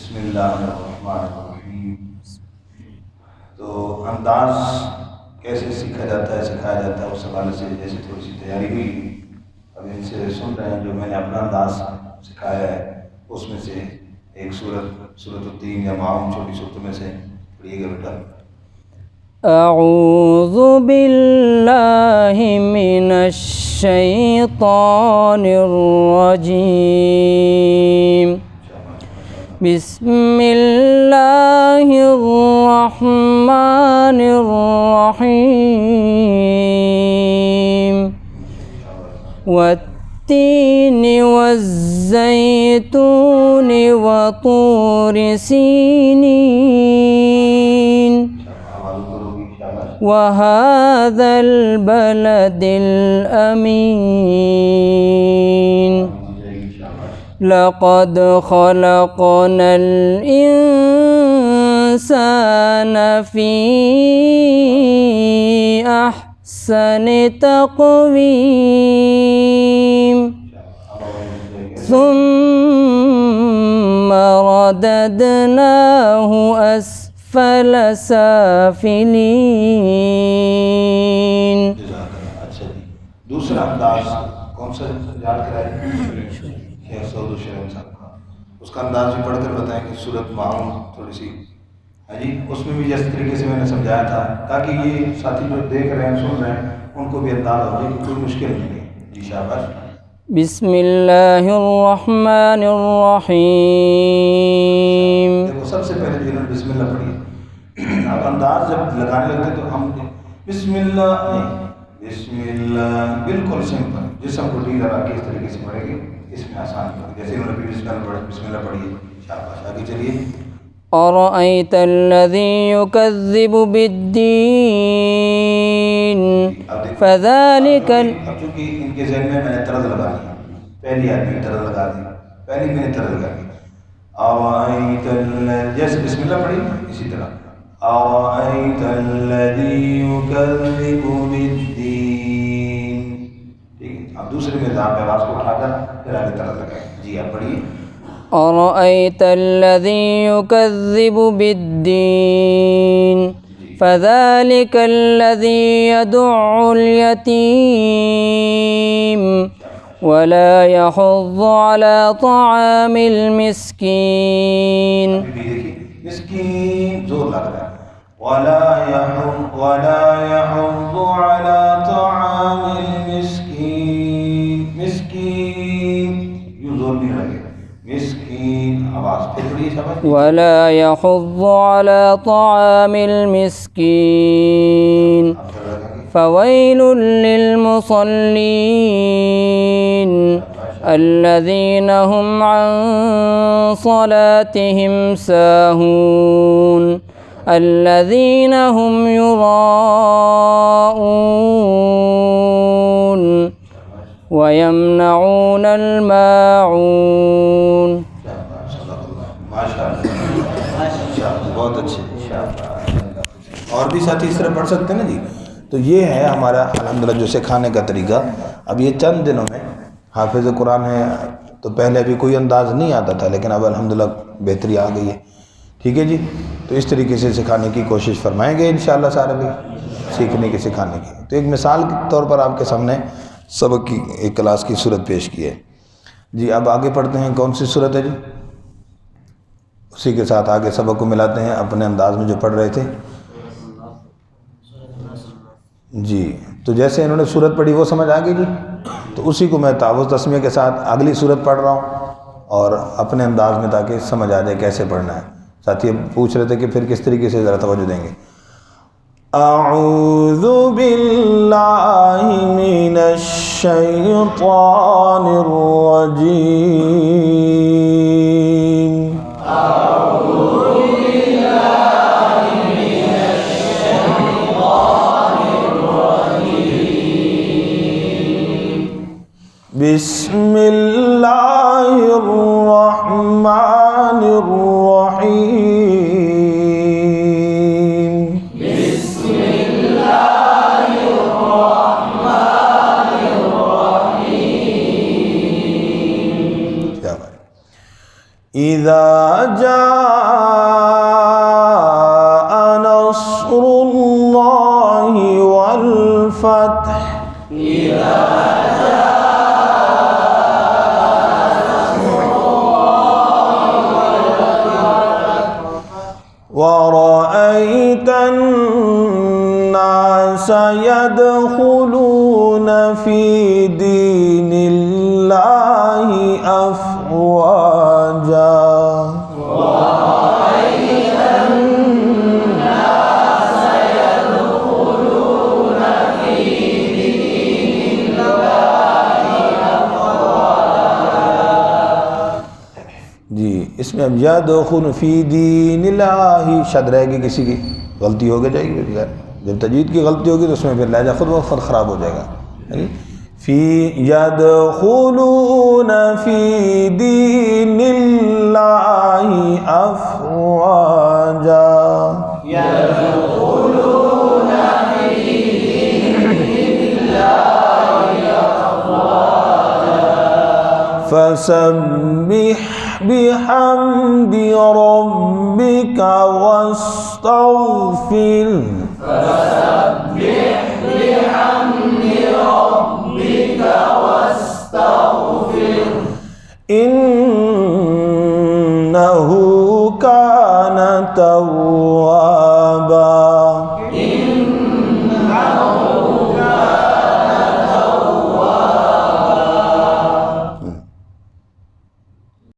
بسم اللہ الرحمن الرحیم۔ تو انداز کیسے سیکھا جاتا ہے، سکھایا جاتا ہے، اس حوالے سے جیسے تھوڑی سی تیاری ہوئی، اب ان سے سن رہے ہیں جو میں نے اپنا انداز سکھایا ہے، اس میں سے ایک سورۃ الدین یا معاون چھوٹی صورتوں میں سے پڑھیے گا بیٹا۔ اعوذ باللہ من الشیطان الرجیم، بسم اللہ الرحمن الرحیم، والتین والزیتون وطور سینین وهذا البلد الأمين، لقد خلقنا الإنسان في أحسن تقويم، ثم رددناه أسفل سافلين۔ اچھا جی، دوسرا انداز کون سا یاد کرائے؟ شیخ شریم صاحب کا، اس کا انداز بھی پڑھ کر بتائیں کہ سورۃ الماعون تھوڑی سی، ہاں جی، اس میں بھی جس طریقے سے میں نے سمجھایا تھا تاکہ یہ ساتھی جو دیکھ رہے ہیں سن رہے ہیں ان کو بھی انداز ہو جائے کہ کوئی مشکل نہیں ہے۔ جی شاباش۔ بسم اللہ الرحمن الرحیم۔ دیکھو سب سے پہلے جنہوں نے بسم اللہ پڑھی، اب انداز جب لگانے لگتے تو ہم بسم اللہ نہیں، بسم اللہ بالکل سمپل، جسم کو ڈھیلا رکھ کے اس طریقے سے پڑھیں گے، اس میں آسانی ہوگی۔ جیسے انہوں نے بسم اللہ پڑھی، شاباش، آگے چلیے۔ أرأيت الذي يكذب بالدين فذلك اب چونکہ ان کے ذہن میں نے طرز لگا دی، پہلی آدمی طرز لگا دی، پہلی میں نے طرز لگا دی، أرأيت جیسے بسم اللہ پڑھی اسی طرح، أرأيت الذي يكذب بالدين، ٹھیک ہے۔ اب دوسرے میں آپ آواز کو اٹھا کر پھر آگے طرز لگائیں۔ جی آپ پڑھیے۔ أرأيت الذي يكذب بالدين فذلك الذي يدع اليتيم ولا يحض على طعام المسكين۔ مسکین زور لگ رہا ہے، ولا يحض على طعام المسكين، مسکین یوں زور نہیں لگے، مسکین آواز پھر پڑھیے شاباش۔ ولا يحض على طعام المسكين فويل للمصلين الذين هم عن صلاتهم ساهون الذين هم يراءون ويمنعون الماعون۔ بہت اچھے، اور بھی ساتھی اس طرح پڑھ سکتے ہیں نا جی۔ تو یہ ہے ہمارا الحمدللہ جو سکھانے کا طریقہ۔ اب یہ چند دنوں میں حافظ قرآن ہے تو پہلے ابھی کوئی انداز نہیں آتا تھا، لیکن اب الحمدللہ بہتری آ گئی ہے، ٹھیک ہے جی۔ تو اس طریقے سے سکھانے کی کوشش فرمائیں گے انشاءاللہ سارے بھی، سیکھنے کی سکھانے کی۔ تو ایک مثال کے طور پر آپ کے سامنے سبق کی ایک کلاس کی صورت پیش کی ہے جی۔ اب آگے پڑھتے ہیں، کون سی صورت ہے جی؟ اسی کے ساتھ آگے سبق کو ملاتے ہیں اپنے انداز میں جو پڑھ رہے تھے جی۔ تو جیسے انہوں نے صورت پڑھی وہ سمجھ آ گئی جی، تو اسی کو میں تعوذ تسمیہ کے ساتھ اگلی صورت پڑھ رہا ہوں اور اپنے انداز میں تاکہ سمجھ آ جائے کیسے پڑھنا ہے۔ ساتھی پوچھ رہے تھے کہ پھر کس طریقے سے ذرا توجہ دیں گے۔ اعوذ باللہ من الشیطان الرجیم، بسم اللہ الرحمن الرحیم، بسم اللہ الرحمن الرحیم۔ کیا بات؟ إذا جاء نصر الله والفتح ورأيت الناس يدخلون في دين الله أفواجا اس میں اب یدخل فی دین اللہ شد رہے گی، کسی کی غلطی ہو جائے گی، جب تجوید کی غلطی ہوگی تو اس میں پھر لہجہ خود بخود خراب ہو جائے گا. فی یدخلون فی دین اللہ افواجا يدخلون في دين الله أفواجا فسبح بحمد ربك واستغفر فسبح بحمد ربك واستغفر إنه كان توابا